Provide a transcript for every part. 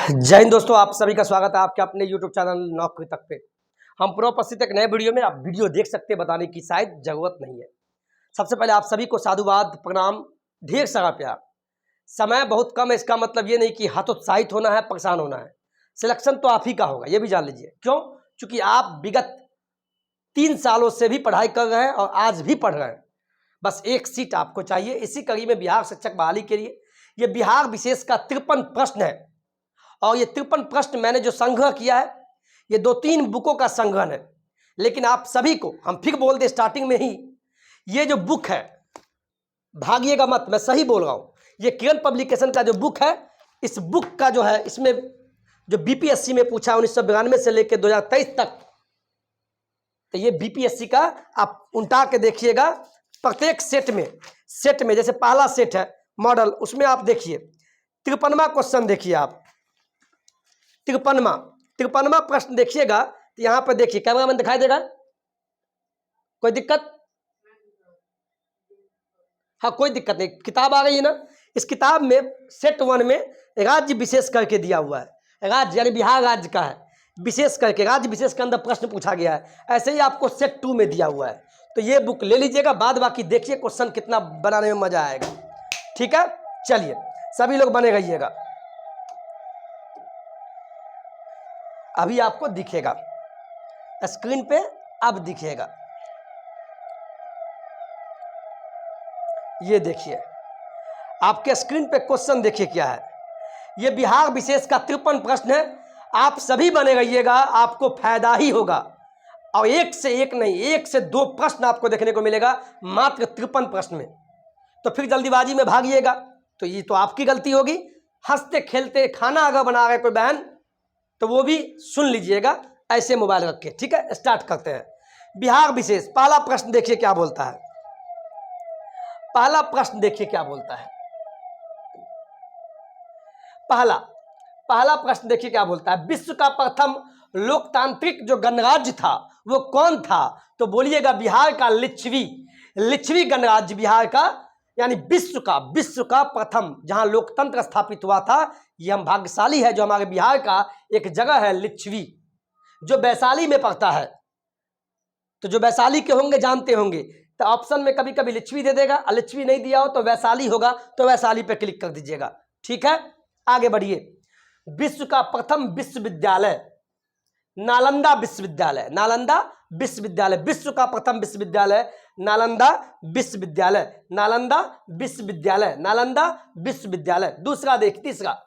जय हिंद दोस्तों, आप सभी का स्वागत है आपके अपने YouTube चैनल नौकरी तक पे। हम पुनः उपस्थित एक नए वीडियो में। आप वीडियो देख सकते हैं, बताने की शायद जरूरत नहीं है। सबसे पहले आप सभी को साधुवाद, प्रणाम, ढेर सारा प्यार। समय बहुत कम है, इसका मतलब ये नहीं कि हतोत्साहित होना है, परेशान होना है। सिलेक्शन तो आप ही का होगा, ये भी जान लीजिए। क्यों? क्योंकि आप विगत 3 सालों से भी पढ़ाई कर रहे हैं और आज भी पढ़ रहे हैं। बस एक सीट आपको चाहिए। इसी कड़ी में बिहार शिक्षक बहाली के लिए ये बिहार विशेष का 53 प्रश्न है। और ये 53 प्रश्न मैंने जो संग्रह किया है, ये 2-3 बुकों का संग्रह है। लेकिन आप सभी को हम फिर बोल दे स्टार्टिंग में ही, ये जो बुक है, भागिएगा मत, मैं सही बोल रहा हूँ। ये किरण पब्लिकेशन का जो बुक है, इस बुक का जो है, इसमें जो बीपीएससी में पूछा 1992 से लेकर 2023 तक, तो ये बीपीएससी का आप उल्टा के देखिएगा। प्रत्येक सेट में जैसे पहला सेट है मॉडल, उसमें आप देखिए 53वां क्वेश्चन देखिए आप। 53वां प्रश्न देखिएगा तो यहां पर देखिए, कैमरा मैन दिखाई देगा? कोई दिक्कत? हाँ, कोई दिक्कत नहीं, किताब आ गई है ना। इस किताब में सेट 1 में राज्य विशेष करके दिया हुआ है। राज्य यानी बिहार राज्य का है, विशेष करके राज्य विशेष के अंदर प्रश्न पूछा गया है। ऐसे ही आपको सेट 2 में दिया हुआ है। तो ये बुक ले लीजिएगा, बाद बाकी देखिए क्वेश्चन कितना बनाने में मजा आएगा। ठीक है, चलिए सभी लोग बने रहिएगा। अभी आपको दिखेगा स्क्रीन पे, अब दिखेगा। ये देखिए आपके स्क्रीन पे क्वेश्चन देखिए क्या है। ये बिहार विशेष का 53 प्रश्न है। आप सभी बने रहिएगा, आपको फायदा ही होगा। और एक से एक नहीं, 1 से 2 प्रश्न आपको देखने को मिलेगा मात्र 53 प्रश्न में। तो फिर जल्दीबाजी में भागिएगा तो ये तो आपकी गलती होगी। हंसते खेलते खाना अगर बना रहे कोई बहन, तो वो भी सुन लीजिएगा, ऐसे मोबाइल रख के। ठीक है, स्टार्ट करते हैं। बिहार विशेष पहला प्रश्न देखिए क्या बोलता है। पहला प्रश्न देखिए क्या बोलता है। पहला प्रश्न देखिए क्या बोलता है। विश्व का प्रथम लोकतांत्रिक जो गणराज्य था वो कौन था? तो बोलिएगा बिहार का लिच्छवी गणराज्य बिहार का, यानी विश्व का प्रथम जहां लोकतंत्र स्थापित हुआ था। ये हम भाग्यशाली है जो हमारे बिहार का एक जगह है लिच्छवी, जो वैशाली में पड़ता है। तो जो वैशाली के होंगे जानते होंगे, तो ऑप्शन में कभी कभी लिच्छवी दे देगा, और लिच्छवी नहीं दिया हो तो वैशाली होगा, तो वैशाली पे क्लिक कर दीजिएगा। ठीक है, आगे बढ़िए। विश्व का प्रथम विश्वविद्यालय नालंदा विश्वविद्यालय। विश्व का प्रथम विश्वविद्यालय नालंदा विश्वविद्यालय। दूसरा देख, तीसरा,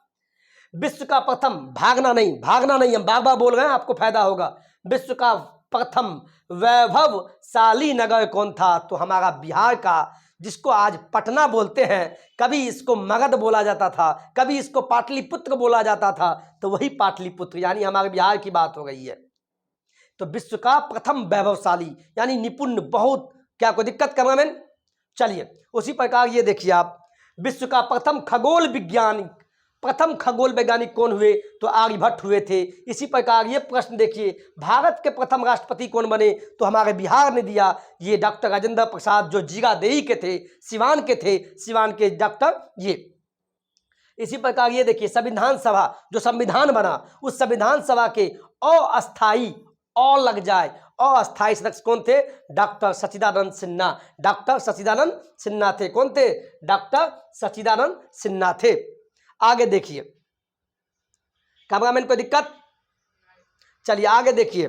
विश्व का प्रथम, भागना नहीं, हम बार बार बोल रहे हैं, आपको फायदा होगा। विश्व का प्रथम वैभवशाली नगर कौन था? तो हमारा बिहार का, जिसको आज पटना बोलते हैं, कभी इसको मगध बोला जाता था, कभी इसको पाटलिपुत्र बोला जाता था, तो वही पाटलिपुत्र यानी हमारे बिहार की बात हो गई है। तो विश्व का प्रथम वैभवशाली यानी निपुण बहुत। क्या कोई दिक्कत कैमरामैन? चलिए उसी प्रकार ये देखिए आप, विश्व का प्रथम खगोल वैज्ञानिक कौन हुए? तो आर्यभट्ट हुए थे। इसी प्रकार ये प्रश्न देखिए, भारत के प्रथम राष्ट्रपति कौन बने? तो हमारे बिहार ने दिया, ये डॉक्टर राजेंद्र प्रसाद, जो जीरादेई के थे, सिवान के डॉक्टर ये। इसी प्रकार ये देखिए, संविधान सभा जो संविधान बना, उस संविधान सभा के अस्थायी सदस्य कौन थे? डॉक्टर सच्चिदानंद सिन्हा थे। कौन थे? डॉक्टर सच्चिदानंद सिन्हा थे। आगे देखिए, कैमरामैन कोई दिक्कत? चलिए आगे देखिए,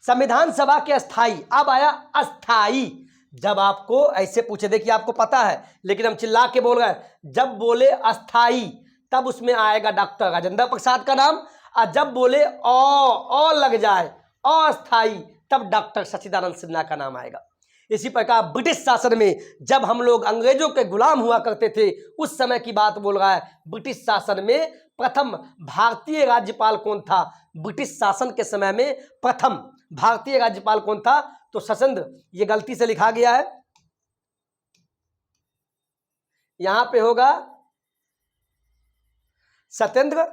संविधान सभा के अस्थाई, अब आया अस्थाई। जब आपको ऐसे पूछे, देखिए आपको पता है लेकिन हम चिल्ला के बोल रहे हैं, जब बोले अस्थाई तब उसमें आएगा डॉक्टर राजेंद्र प्रसाद का नाम, और जब बोले ओ लग जाए अस्थाई, तब डॉक्टर सच्चिदानंद सिन्हा का नाम आएगा। इसी प्रकार ब्रिटिश शासन में जब हम लोग अंग्रेजों के गुलाम हुआ करते थे, उस समय की बात बोल रहा है। ब्रिटिश शासन में प्रथम भारतीय राज्यपाल कौन था? ब्रिटिश शासन के समय में प्रथम भारतीय राज्यपाल कौन था? तो सत्येंद्र, ये गलती से लिखा गया है, यहां पे होगा सत्येंद्र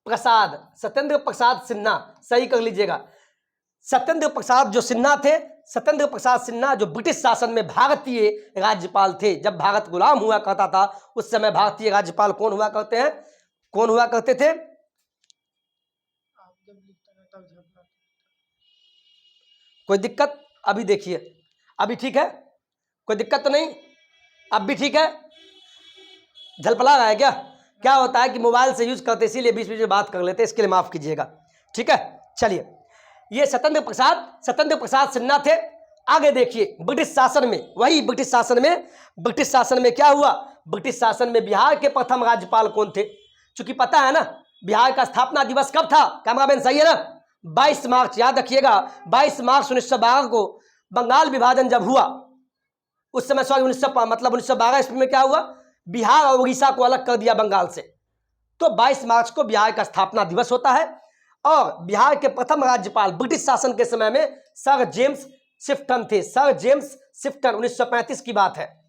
प्रसाद सिन्हा, सही कर लीजिएगा। सत्येंद्र प्रसाद जो सिन्हा थे, सत्येंद्र प्रसाद सिन्हा जो ब्रिटिश शासन में भारतीय राज्यपाल थे, जब भारत गुलाम हुआ करता था उस समय भारतीय राज्यपाल कौन हुआ करते हैं, कौन हुआ करते थे? कोई दिक्कत? अभी देखिए, अभी ठीक है, कोई दिक्कत तो नहीं? अब भी ठीक है? झलपला रहा है क्या? क्या होता है कि मोबाइल से यूज करते इसीलिए बीच बीच में बात कर लेते, इसके लिए माफ कीजिएगा। ठीक है, चलिए, ये सत्येंद्र प्रसाद सिन्हा थे। आगे देखिए, ब्रिटिश शासन में, वही ब्रिटिश शासन में क्या हुआ? ब्रिटिश शासन में बिहार के प्रथम राज्यपाल कौन थे? चूंकि पता है ना बिहार का स्थापना दिवस कब था, कैमरामैन सही है ना? 22 मार्च, याद रखिएगा 22 मार्च 1912 को बंगाल विभाजन जब हुआ उस समय, सॉरी 1912 ईस्वी में क्या हुआ, बिहार और उड़ीसा को अलग कर दिया बंगाल से। तो 22 मार्च को बिहार का स्थापना दिवस होता है। और बिहार के प्रथम राज्यपाल ब्रिटिश शासन के समय में सर जेम्स शिफ्टन थे, सर जेम्स शिफ्टन, 1935 की बात है।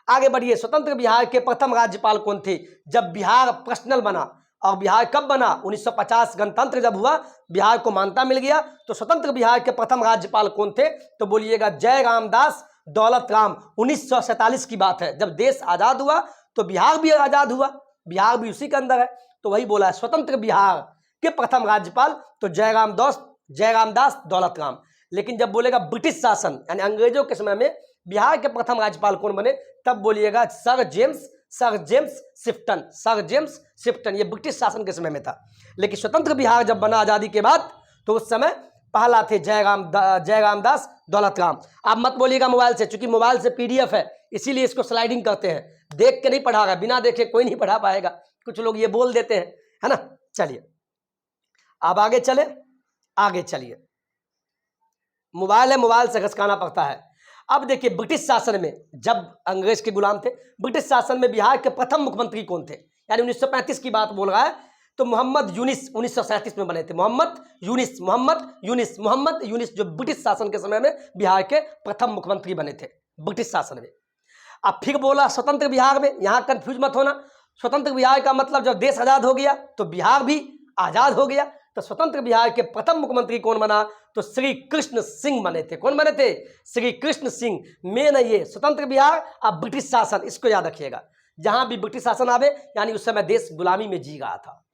आगे बढ़िए, स्वतंत्र बिहार के प्रथम राज्यपाल कौन थे? जब बिहार पर्सनल बना, और बिहार कब बना? 1950 गणतंत्र जब हुआ, बिहार को मान्यता मिल गया, तो स्वतंत्र बिहार के प्रथम राज्यपाल कौन थे? तो बोलिएगा जय रामदास दौलत राम। 1947 की बात है, जब देश आजाद हुआ तो बिहार भी आजाद हुआ, बिहार भी उसी के अंदर है, तो वही बोला है स्वतंत्र बिहार के प्रथम राज्यपाल तो जय रामदास दौलत राम। लेकिन जब बोलेगा ब्रिटिश शासन यानी अंग्रेजों के समय में बिहार के प्रथम राज्यपाल कौन बने, तब बोलिएगा सर जेम्स शिफ्टन। ये ब्रिटिश शासन के समय में था। लेकिन स्वतंत्र बिहार जब बना आजादी के बाद तो उस समय पहला थे जय रामदास दौलत राम। आप मत बोलिएगा मोबाइल से, चूंकि मोबाइल से पीडीएफ है इसीलिए इसको स्लाइडिंग करते हैं, देख के नहीं पढ़ा रहा, बिना देखे कोई नहीं पढ़ा पाएगा, कुछ लोग ये बोल देते हैं, है ना। चलिए अब आगे चलिए, मोबाइल है, मोबाइल से घसकाना पड़ता है। अब देखिए, ब्रिटिश शासन में जब अंग्रेज के गुलाम थे, ब्रिटिश शासन में बिहार के प्रथम मुख्यमंत्री कौन थे? यानी 1935 की बात बोल रहा है, तो मोहम्मद यूनिस 1937 में बने थे। मोहम्मद यूनिस जो ब्रिटिश शासन के समय में बिहार के प्रथम मुख्यमंत्री बने थे ब्रिटिश शासन में। अब फिर बोला स्वतंत्र बिहार में, यहां कंफ्यूज मत होना, स्वतंत्र बिहार का मतलब जब देश आजाद हो गया तो बिहार भी आजाद हो गया। तो स्वतंत्र बिहार के प्रथम मुख्यमंत्री कौन बना? तो श्री कृष्ण सिंह बने थे। कौन बने थे? श्री कृष्ण सिंह। मेन ये स्वतंत्र बिहार और ब्रिटिश शासन, इसको याद रखिएगा, जहां भी ब्रिटिश शासन आवे यानी उस समय देश गुलामी में जी रहा था,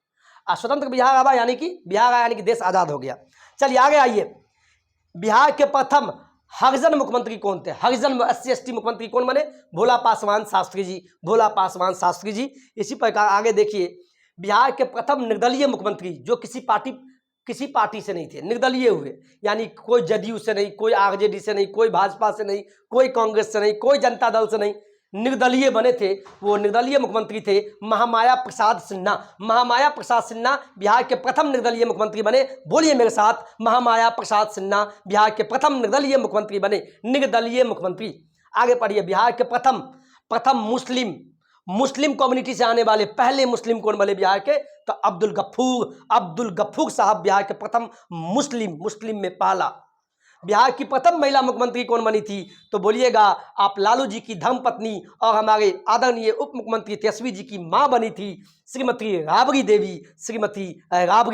और स्वतंत्र बिहार आवा यानी कि बिहार आया यानी कि देश आजाद हो गया। चलिए आगे आइए, बिहार के प्रथम हरिजन मुख्यमंत्री कौन थे? हरिजन SC/ST मुख्यमंत्री कौन बने? भोला पासवान शास्त्री जी। इसी प्रकार आगे देखिए, बिहार के प्रथम निर्दलीय मुख्यमंत्री जो किसी पार्टी से नहीं थे, निर्दलीय हुए, यानी कोई जदयू से नहीं, कोई आरजेडी से नहीं, कोई भाजपा से नहीं, कोई कांग्रेस से नहीं, कोई जनता दल से नहीं, निर्दलीय बने थे। वो निर्दलीय मुख्यमंत्री थे महामाया प्रसाद सिन्हा बिहार के प्रथम निर्दलीय मुख्यमंत्री बने। बोलिए मेरे साथ, महामाया प्रसाद सिन्हा बिहार के प्रथम निर्दलीय मुख्यमंत्री बने, निर्दलीय मुख्यमंत्री। आगे पढ़िए, बिहार के प्रथम मुस्लिम कम्युनिटी से आने वाले पहले मुस्लिम कौन बने बिहार के? तो अब्दुल गफूर साहब बिहार के प्रथम मुस्लिम में पहला। बिहार की प्रथम महिला मुख्यमंत्री कौन बनी थी? तो बोलिएगा आप, लालू जी की धर्मपत्नी और हमारे आदरणीय उप मुख्यमंत्री तेजस्वी जी की मां बनी थी, श्रीमती राबड़ी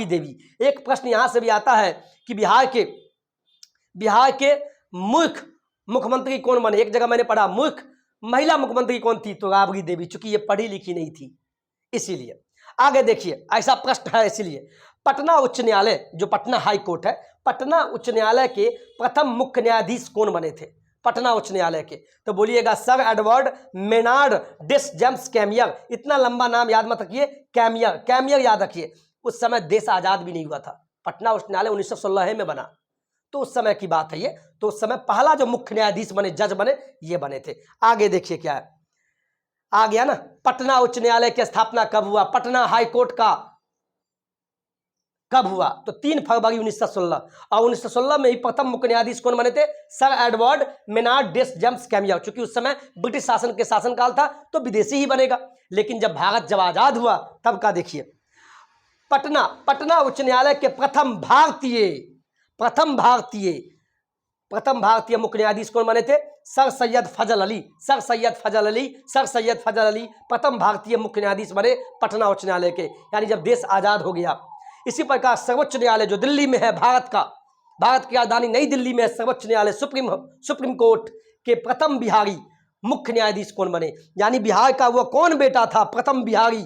देवी। एक प्रश्न यहां से भी आता है कि बिहार के मूर्ख मुख्यमंत्री कौन बने? एक जगह मैंने पढ़ा मूर्ख महिला मुख्यमंत्री कौन थी? तो राबड़ी देवी, चूंकि ये पढ़ी लिखी नहीं थी इसीलिए। आगे देखिए, ऐसा प्रश्न है इसीलिए, पटना उच्च न्यायालय जो पटना हाई कोर्ट है, पटना उच्च न्यायालय के प्रथम मुख्य न्यायाधीश कौन बने थे पटना उच्च न्यायालय के? तो बोलिएगा सर एडवर्ड मेनार्ड डेस जेम्स कैमियर। इतना लंबा नाम याद मत रखिए, कैमियर याद रखिए। उस समय देश आजाद भी नहीं हुआ था, पटना उच्च न्यायालय 1916 में बना, तो उस समय की बात है ये। तो उस समय पहला जो मुख्य न्यायाधीश बने, जज बने, ये बने थे। आगे देखिए क्या है, आ गया ना, पटना उच्च न्यायालय की स्थापना कब हुआ? पटना हाई कोर्ट का कब हुआ? तो 3 फरवरी 1916। और 1916 में ही प्रथम मुख्य न्यायाधीश कौन बने थे? सर एडवर्ड मेनार्ड डेस जेम्स कैमियर। चूंकि उस समय ब्रिटिश शासन के शासनकाल था तो विदेशी ही बनेगा, लेकिन जब भारत जब आजाद हुआ तब का देखिए, पटना उच्च न्यायालय के प्रथम भारतीय मुख्य न्यायाधीश कौन बने थे? सर सैयद फजल अली प्रथम भारतीय मुख्य न्यायाधीश बने पटना उच्च न्यायालय के, यानी जब देश आजाद हो गया। इसी प्रकार सर्वोच्च न्यायालय जो दिल्ली में है भारत का, भारत की राजधानी नई दिल्ली में सर्वोच्च न्यायालय सुप्रीम कोर्ट के प्रथम बिहारी मुख्य न्यायाधीश कौन बने? यानी बिहार का वो कौन बेटा था प्रथम बिहारी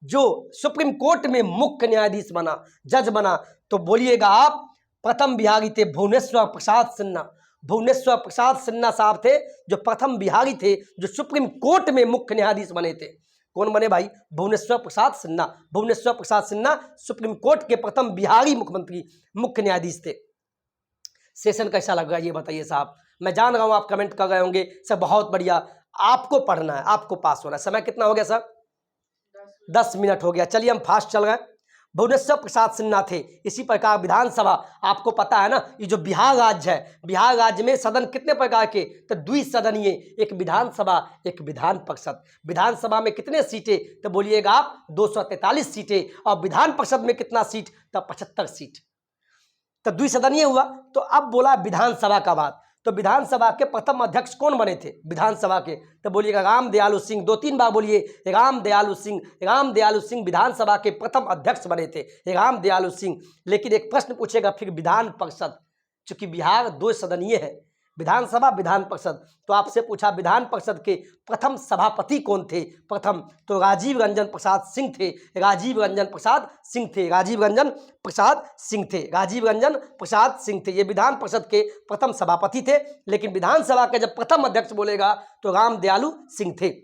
जो सुप्रीम कोर्ट में मुख्य न्यायाधीश बना, जज बना? तो बोलिएगा आप, प्रथम बिहारी थे भुवनेश्वर प्रसाद सिन्हा। भुवनेश्वर प्रसाद सिन्हा साहब थे जो प्रथम बिहारी थे जो सुप्रीम कोर्ट में मुख्य न्यायाधीश बने थे। कौन बने भाई? भुवनेश्वर प्रसाद सिन्हा। भुवनेश्वर प्रसाद सिन्हा सुप्रीम कोर्ट के प्रथम बिहारी मुख्य न्यायाधीश थे। सेशन कैसा लग रहा है ये बताइए साहब। मैं जान रहा हूं आप कमेंट कर रहे होंगे सर बहुत बढ़िया, आपको पढ़ना है, आपको पास होना है। समय कितना हो गया सर? 10 मिनट हो गया। चलिए हम फास्ट चल रहे हैं। भुवनेश्वर प्रसाद सिन्हा थे। इसी प्रकार विधानसभा, आपको पता है ना, ये जो बिहार राज्य है, बिहार राज्य में सदन कितने प्रकार के? तो द्विसदनीय, एक विधानसभा एक विधान परिषद। विधानसभा में कितने सीटें? तो बोलिएगा आप 243 सीटें। और विधान परिषद में कितना सीट? तो 75 सीट। तो द्विसदनीय हुआ। तो अब बोला विधानसभा का बात, तो विधानसभा के प्रथम अध्यक्ष कौन बने थे विधानसभा के? तो बोलिएगा राम दयालु सिंह। 2-3 बार बोलिए, राम दयालु सिंह। राम दयालु सिंह विधानसभा के प्रथम अध्यक्ष बने थे, राम दयालु सिंह। लेकिन एक प्रश्न पूछेगा फिर विधान परिषद, चूंकि बिहार 2 सदनीय है, विधानसभा विधान परिषद, तो आपसे पूछा विधान परिषद के प्रथम सभापति कौन थे? प्रथम तो राजीव रंजन प्रसाद सिंह थे। राजीव रंजन प्रसाद सिंह थे। राजीव रंजन प्रसाद सिंह थे। राजीव रंजन प्रसाद सिंह थे। ये विधान परिषद के प्रथम सभापति थे। लेकिन विधानसभा के जब प्रथम अध्यक्ष बोलेगा तो राम दयालु सिंह थे।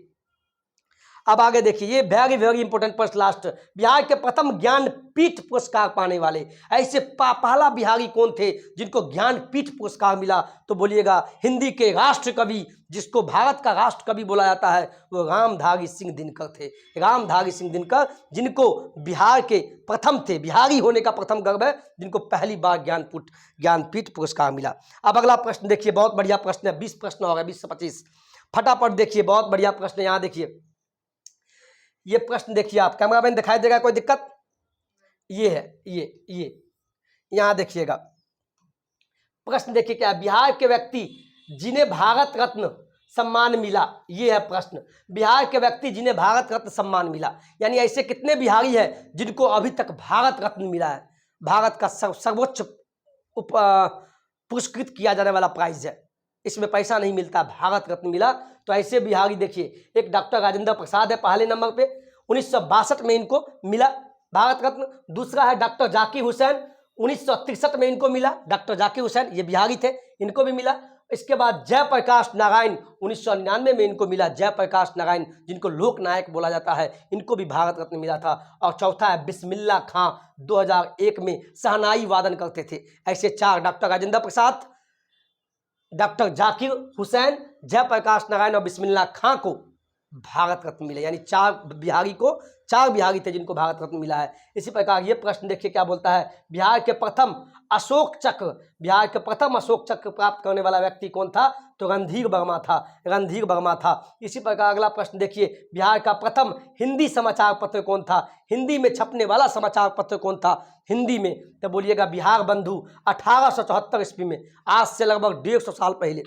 अब आगे देखिए, ये वेरी वेरी इंपॉर्टेंट प्रश्न लास्ट। बिहार के प्रथम ज्ञानपीठ पुरस्कार पाने वाले ऐसे पहला बिहारी कौन थे जिनको ज्ञानपीठ पुरस्कार मिला? तो बोलिएगा हिंदी के राष्ट्र कवि, जिसको भारत का राष्ट्र कवि बोला जाता है, वो रामधारी सिंह दिनकर थे। रामधारी सिंह दिनकर, जिनको बिहार के प्रथम थे, बिहारी होने का प्रथम गर्व है, जिनको पहली बार ज्ञानपीठ पुरस्कार मिला। अब अगला प्रश्न देखिए, बहुत बढ़िया प्रश्न है। 20 प्रश्न हो गए, 20 से 25। फटाफट देखिए, बहुत बढ़िया प्रश्न है। यहाँ देखिए, ये प्रश्न देखिए आप, कैमरामैन दिखाई देगा, कोई दिक्कत? ये है, ये यहां देखिएगा प्रश्न। देखिए क्या, बिहार के व्यक्ति जिन्हें भारत रत्न सम्मान मिला, ये है प्रश्न। बिहार के व्यक्ति जिन्हें भारत रत्न सम्मान मिला, यानी ऐसे कितने बिहारी हैं जिनको अभी तक भारत रत्न मिला है? भारत का सर्वोच्च पुरस्कृत किया जाने वाला प्राइज है, इसमें पैसा नहीं मिलता, भारत रत्न मिला। तो ऐसे बिहारी देखिए, एक डॉक्टर राजेंद्र प्रसाद है पहले नंबर पे, 1962 में इनको मिला भारत रत्न। दूसरा है डॉक्टर जाकिर हुसैन, 1963 में इनको मिला, डॉक्टर जाकिर हुसैन, ये बिहारी थे, इनको भी मिला। इसके बाद जयप्रकाश नारायण, 1999 में इनको मिला, जयप्रकाश नारायण, जिनको लोक नायक बोला जाता है, इनको भी भारत रत्न मिला था। और चौथा है बिस्मिल्लाह खां, 2001 में शहनाई वादन करते थे। ऐसे 4, डॉक्टर राजेंद्र प्रसाद, डॉक्टर जाकिर हुसैन, जयप्रकाश नारायण और बिस्मिल्लाह खां को भारत रत्न मिले। यानी 4 बिहारी थे जिनको भारत रत्न मिला है। इसी प्रकार ये प्रश्न देखिए क्या बोलता है, बिहार के प्रथम अशोक चक्र प्राप्त करने वाला व्यक्ति कौन था? तो रणधीर वर्मा था। इसी प्रकार अगला प्रश्न देखिए, बिहार का प्रथम हिंदी समाचार पत्र कौन था? हिंदी में छपने वाला समाचार पत्र कौन था हिंदी में? तो बोलिएगा बिहार बंधु। 1874 ईस्वी में, आज से लगभग 150 साल पहले,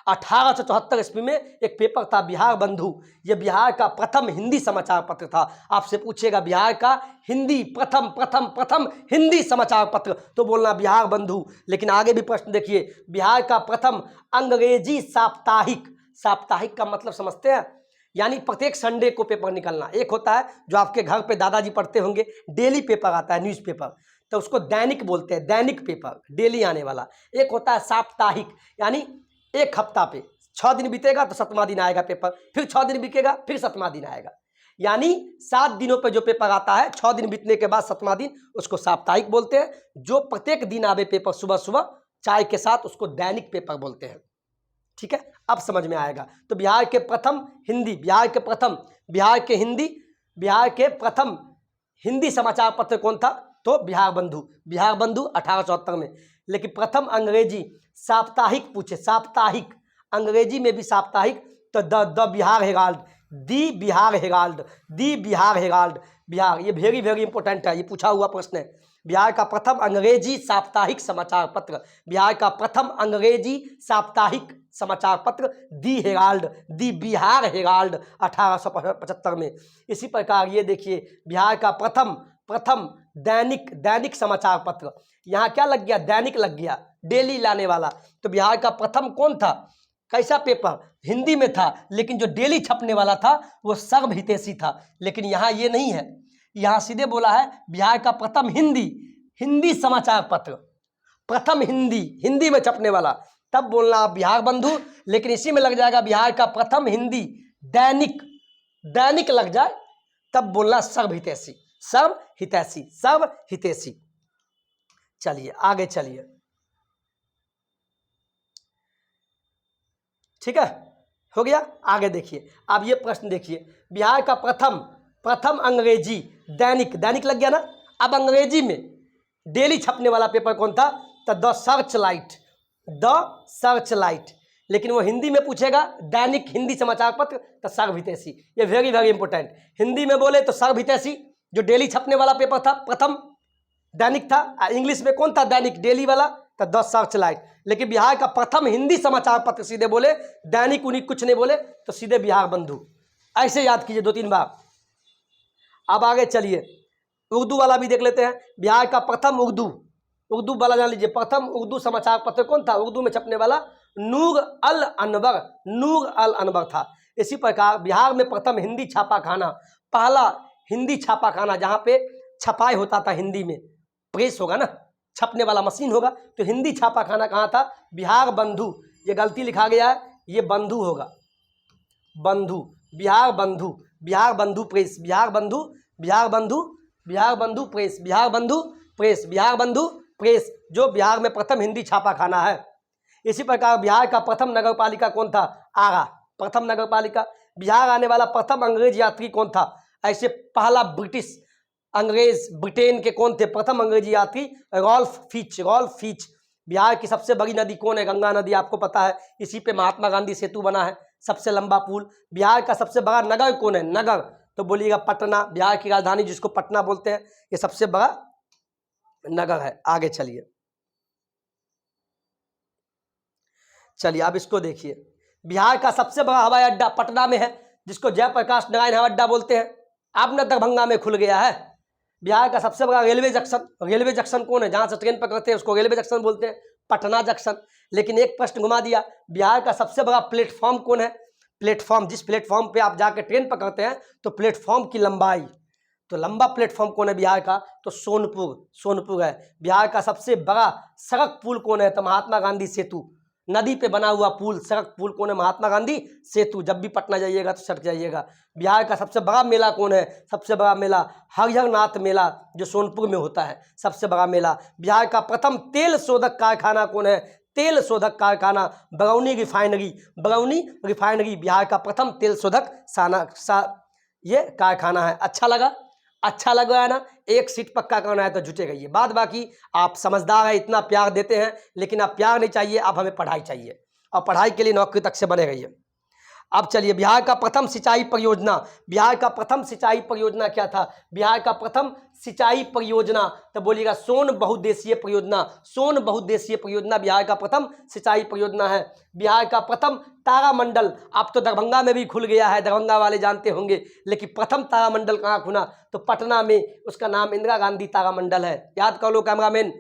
1874 ईस्वी में एक पेपर था बिहार बंधु। यह बिहार का प्रथम हिंदी समाचार पत्र था। आपसे पूछेगा बिहार का हिंदी प्रथम हिंदी समाचार पत्र, तो बोलना बिहार बंधु। लेकिन आगे भी प्रश्न देखिए, बिहार का प्रथम अंग्रेजी साप्ताहिक का मतलब समझते हैं? यानी प्रत्येक संडे को पेपर निकलना। एक होता है जो आपके घर पे दादाजी पढ़ते होंगे, डेली पेपर आता है, न्यूज़पेपर, तो उसको दैनिक बोलते हैं, दैनिक पेपर, डेली आने वाला। एक होता है साप्ताहिक, यानी एक हफ्ता पे 6 दिन बीतेगा तो 7वां दिन आएगा पेपर, फिर 6 दिन बीतेगा फिर 7वां दिन आएगा। यानी 7 दिनों पे जो पेपर आता है, 6 दिन बीतने के बाद 7वां दिन, उसको साप्ताहिक बोलते हैं। जो प्रत्येक दिन आवे पेपर सुबह सुबह चाय के साथ, उसको दैनिक पेपर बोलते हैं। ठीक है, अब समझ में आएगा। तो बिहार के प्रथम हिंदी समाचार पत्र कौन था? तो बिहार बंधु 1874 में। लेकिन प्रथम अंग्रेजी साप्ताहिक पूछे, साप्ताहिक अंग्रेजी में भी साप्ताहिक, तो the Bihar Herald, the Bihar Herald. Bihar, ये वेरी वेरी इंपॉर्टेंट है, ये पूछा हुआ प्रश्न है। बिहार का प्रथम अंग्रेजी साप्ताहिक समाचार पत्र, बिहार का प्रथम अंग्रेजी साप्ताहिक समाचार पत्र दी बिहार हेराल्ड 1875 में। इसी प्रकार ये देखिए, बिहार का प्रथम प्रथम दैनिक, दैनिक समाचार पत्र, यहाँ क्या लग गया, दैनिक लग गया, डेली लाने वाला। तो बिहार का प्रथम कौन था, कैसा पेपर, हिंदी में था, लेकिन जो डेली छपने वाला था वो सर्व हितैषी था। लेकिन यहाँ ये नहीं है, यहाँ सीधे बोला है बिहार का प्रथम हिंदी, हिंदी समाचार पत्र, प्रथम हिंदी, हिंदी में छपने वाला, तब बोलना बिहार बंधु। लेकिन इसी में लग जाएगा बिहार का प्रथम हिंदी दैनिक, दैनिक लग जाए तब बोलना सर्व हितैषी, सर्व हितैषी, सर्व हितैषी। चलिए आगे चलिए, ठीक है, हो गया। आगे देखिए, अब ये प्रश्न देखिए, बिहार का प्रथम, प्रथम अंग्रेजी दैनिक, दैनिक लग गया ना। अब अंग्रेजी में डेली छपने वाला पेपर कौन था, तो the search light, the search light. लेकिन वो हिंदी में पूछेगा दैनिक हिंदी समाचार पत्र, तो सर्व हितैषी। ये वेरी वेरी इंपॉर्टेंट, हिंदी में बोले तो सर्व हितैषी, जो डेली छपने वाला पेपर था प्रथम दैनिक था। इंग्लिश में कौन था दैनिक, डेली वाला, तो द सर्च लाइट। लेकिन बिहार का प्रथम हिंदी समाचार पत्र सीधे बोले, दैनिक उन्हीं कुछ नहीं बोले, तो सीधे बिहार बंधु। ऐसे याद कीजिए 2-3 बार। अब आगे चलिए, उर्दू वाला भी देख लेते हैं। बिहार का प्रथम उर्दू, उर्दू वाला जान लीजिए, प्रथम उर्दू समाचार पत्र कौन था, उर्दू में छपने वाला नूर अल अनवर, नूर अल अनवर था। इसी प्रकार बिहार में प्रथम हिंदी छापाखाना, पहला हिंदी छापाखाना जहाँ पे छपाई होता था हिंदी में, प्रेस होगा ना, छपने वाला मशीन होगा, तो हिंदी छापाखाना कहाँ था, बिहार बंधु। ये गलती लिखा गया है, ये बंधु होगा, बंधु, बिहार बंधु, बिहार बंधु प्रेस, बिहार बंधु, बिहार बंधु, बिहार बंधु प्रेस, बिहार बंधु प्रेस, बिहार बंधु प्रेस, जो बिहार में प्रथम हिंदी छापाखाना है। इसी प्रकार बिहार का प्रथम नगर पालिका कौन था, आरा, प्रथम नगर पालिका। बिहार आने वाला प्रथम अंग्रेज यात्री कौन था, ऐसे पहला ब्रिटिश अंग्रेज, ब्रिटेन के कौन थे, प्रथम अंग्रेजी यात्री Ralph Fitch, Ralph Fitch. Bihar की सबसे बड़ी नदी कौन है, गंगा नदी, आपको पता है, इसी पे महात्मा गांधी सेतु बना है, सबसे लंबा पुल। बिहार का सबसे बड़ा नगर कौन है, नगर, तो बोलिएगा पटना, बिहार की राजधानी जिसको पटना बोलते हैं, ये सबसे बड़ा नगर है। आगे चलिए, चलिए अब इसको देखिए, बिहार का सबसे बड़ा हवाई अड्डा पटना में है, जिसको जयप्रकाश नारायण हवाई अड्डा बोलते हैं। अब न दरभंगा में खुल गया है। बिहार का सबसे बड़ा रेलवे जंक्शन, रेलवे जंक्शन कौन है, जहाँ से ट्रेन पकड़ते हैं उसको रेलवे जंक्शन बोलते हैं, पटना जंक्शन। लेकिन एक प्रश्न घुमा दिया, बिहार का सबसे बड़ा प्लेटफॉर्म कौन है, प्लेटफॉर्म, जिस प्लेटफॉर्म पे आप जाके ट्रेन पकड़ते हैं तो प्लेटफॉर्म की लंबाई, तो लंबा प्लेटफॉर्म कौन है बिहार का, तो सोनपुर, सोनपुर है। बिहार का सबसे बड़ा सड़क पुल कौन है, तो महात्मा गांधी सेतु, नदी पे बना हुआ पुल, सड़क पुल कौन है, महात्मा गांधी सेतु। जब भी पटना जाइएगा तो सड़क जाइएगा। बिहार का सबसे बड़ा मेला कौन है, सबसे बड़ा मेला हरिहर नाथ मेला, जो सोनपुर में होता है, सबसे बड़ा मेला। बिहार का प्रथम तेल शोधक कारखाना कौन है, तेल शोधक कारखाना बरौनी रिफाइनरी, बरौनी रिफाइनरी बिहार का प्रथम तेल शोधक ये कारखाना है। अच्छा लगा, अच्छा लग रहा है ना, एक सीट पक्का करना है तो जुटे रहिए। बाद बाकी आप समझदार है, इतना प्यार देते हैं, लेकिन आप प्यार नहीं चाहिए, आप हमें पढ़ाई चाहिए, और पढ़ाई के लिए नौकरी तक से बने रहिए। अब चलिए, बिहार का प्रथम सिंचाई परियोजना, बिहार का प्रथम सिंचाई परियोजना क्या था, बिहार का प्रथम सिंचाई परियोजना, तो बोलिएगा सोन बहुउद्देशीय परियोजना, सोन बहुउद्देशीय परियोजना बिहार का प्रथम सिंचाई परियोजना है। बिहार का प्रथम तारामंडल, अब तो दरभंगा में भी खुल गया है, दरभंगा वाले जानते होंगे, लेकिन प्रथम तारामंडल कहाँ खुला, तो पटना में, उसका नाम इंदिरा गांधी तारामंडल है। याद कर लो कैमरामैन,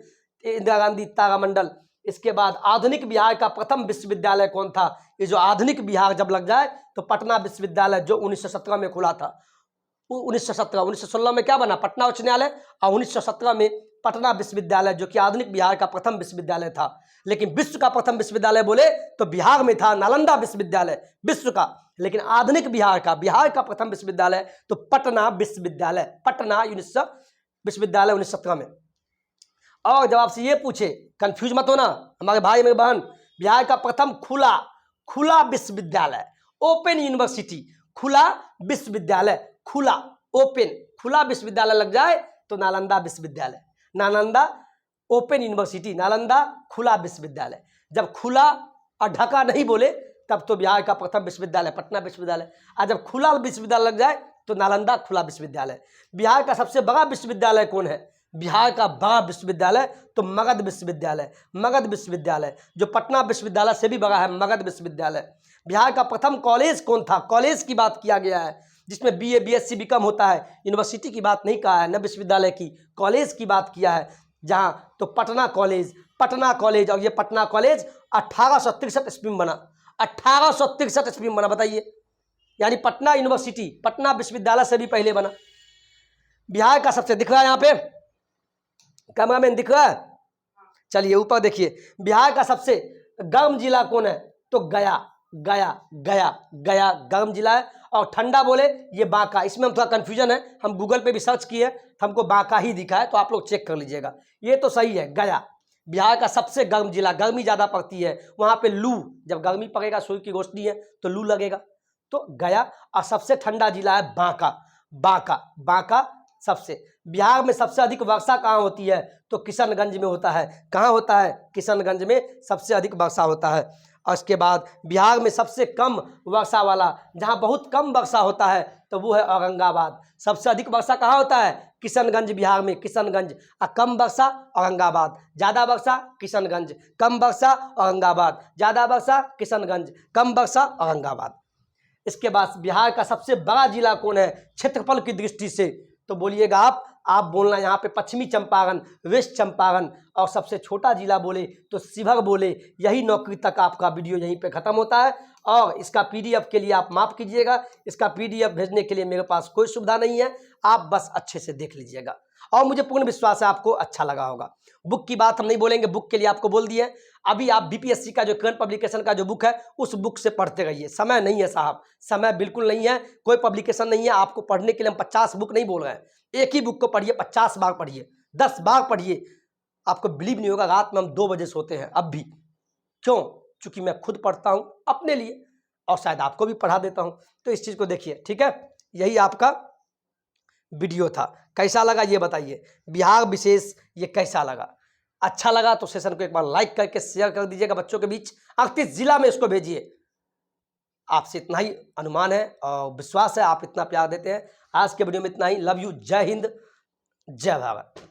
इंदिरा गांधी तारामंडल। इसके बाद आधुनिक बिहार का प्रथम विश्वविद्यालय कौन था, ये जो आधुनिक बिहार जब लग जाए तो पटना विश्वविद्यालय, जो 1917 में खुला था, 1917, 1916 में क्या बना, पटना उच्च न्यायालय, और 1917 में पटना विश्वविद्यालय, जो कि आधुनिक बिहार का प्रथम विश्वविद्यालय था। लेकिन विश्व का प्रथम विश्वविद्यालय बोले तो बिहार में था नालंदा विश्वविद्यालय, विश्व का। लेकिन आधुनिक बिहार का प्रथम विश्वविद्यालय तो पटना विश्वविद्यालय, पटना विश्वविद्यालय 1917 में। और जब आपसे ये पूछे, कंफ्यूज मत होना हमारे भाई मेरे बहन, बिहार का प्रथम खुला विश्वविद्यालय, ओपन यूनिवर्सिटी, खुला विश्वविद्यालय, खुला ओपन, खुला विश्वविद्यालय लग जाए तो नालंदा विश्वविद्यालय, नालंदा ओपन यूनिवर्सिटी, नालंदा खुला विश्वविद्यालय। जब खुला और ढका नहीं बोले तब तो बिहार का प्रथम विश्वविद्यालय पटना विश्वविद्यालय, और जब खुला विश्वविद्यालय लग जाए तो नालंदा खुला विश्वविद्यालय। बिहार का सबसे बड़ा विश्वविद्यालय कौन है, बिहार का बड़ा विश्वविद्यालय तो मगध विश्वविद्यालय, मगध विश्वविद्यालय, जो पटना विश्वविद्यालय से भी बड़ा है, मगध विश्वविद्यालय। बिहार का प्रथम कॉलेज कौन था, कॉलेज की बात किया गया है, जिसमें बीए बीएससी बीकॉम होता है। यूनिवर्सिटी की बात नहीं कहा है, न विश्वविद्यालय की, कॉलेज की बात किया है। जहाँ तो पटना कॉलेज, और ये पटना कॉलेज 1863 ईस्वी में बना, 1863 ईस्वी में बना, बताइए। यानी पटना यूनिवर्सिटी, पटना विश्वविद्यालय से भी पहले बना। बिहार का सबसे, दिख रहा है यहाँ पे कैमरामैन, दिख रहा है? चलिए ऊपर देखिए, बिहार का सबसे गर्म जिला कौन है? तो गया गर्म जिला है। और ठंडा बोले ये बांका। इसमें हम थोड़ा कंफ्यूजन है, हम गूगल पे भी सर्च किए तो हमको बांका ही दिखा है, तो आप लोग चेक कर लीजिएगा। ये तो सही है, गया बिहार का सबसे गर्म जिला। गर्मी ज़्यादा पड़ती है वहाँ पे, लू, जब गर्मी पड़ेगा, सूर्य की रोशनी है तो लू लगेगा, तो गया। और सबसे ठंडा जिला है बांका सबसे। बिहार में सबसे अधिक वर्षा कहाँ होती है? तो किशनगंज में होता है। कहाँ होता है? किशनगंज में सबसे अधिक वर्षा होता है। और इसके बाद बिहार में सबसे कम वर्षा वाला, जहाँ बहुत कम वर्षा होता है, तो वो है औरंगाबाद। सबसे अधिक वर्षा कहाँ होता है? किशनगंज, बिहार में किशनगंज। और कम वर्षा औरंगाबाद। ज़्यादा वर्षा किशनगंज, कम वर्षा औरंगाबाद, ज़्यादा वर्षा किशनगंज, कम वर्षा औरंगाबाद। इसके बाद बिहार का सबसे बड़ा जिला कौन है क्षेत्रफल की दृष्टि से? तो बोलिएगा आप बोलना यहाँ पे पश्चिमी चंपारण, वेस्ट चंपारण। और सबसे छोटा जिला बोले तो शिवहर बोले। यही नौकरी तक आपका वीडियो यहीं पे ख़त्म होता है। और इसका पीडीएफ के लिए आप माफ़ कीजिएगा, इसका पीडीएफ भेजने के लिए मेरे पास कोई सुविधा नहीं है, आप बस अच्छे से देख लीजिएगा। और मुझे पूर्ण विश्वास है आपको अच्छा लगा होगा। बुक की बात हम नहीं बोलेंगे, बुक के लिए आपको बोल दिए। अभी आप बीपीएससी का जो करंट पब्लिकेशन का जो बुक है, उस बुक से पढ़ते रहिए। समय नहीं है साहब, समय बिल्कुल नहीं है, कोई पब्लिकेशन नहीं है आपको पढ़ने के लिए। हम 50 बुक नहीं बोल रहे हैं, एक ही बुक को पढ़िए, 50 बार पढ़िए, 10 बार पढ़िए। आपको बिलीव नहीं होगा, रात में हम 2 बजे सोते हैं अब भी। क्यों? क्योंकि मैं खुद पढ़ता हूँ अपने लिए, और शायद आपको भी पढ़ा देता हूँ। तो इस चीज़ को देखिए, ठीक है। यही आपका वीडियो था, कैसा लगा ये बताइए। बिहार विशेष ये कैसा लगा? अच्छा लगा तो सेशन को एक बार लाइक करके शेयर कर दीजिएगा बच्चों के बीच, 38 जिला में इसको भेजिए। आपसे इतना ही अनुमान है और विश्वास है, आप इतना प्यार देते हैं। आज के वीडियो में इतना ही। लव यू, जय हिंद, जय भारत।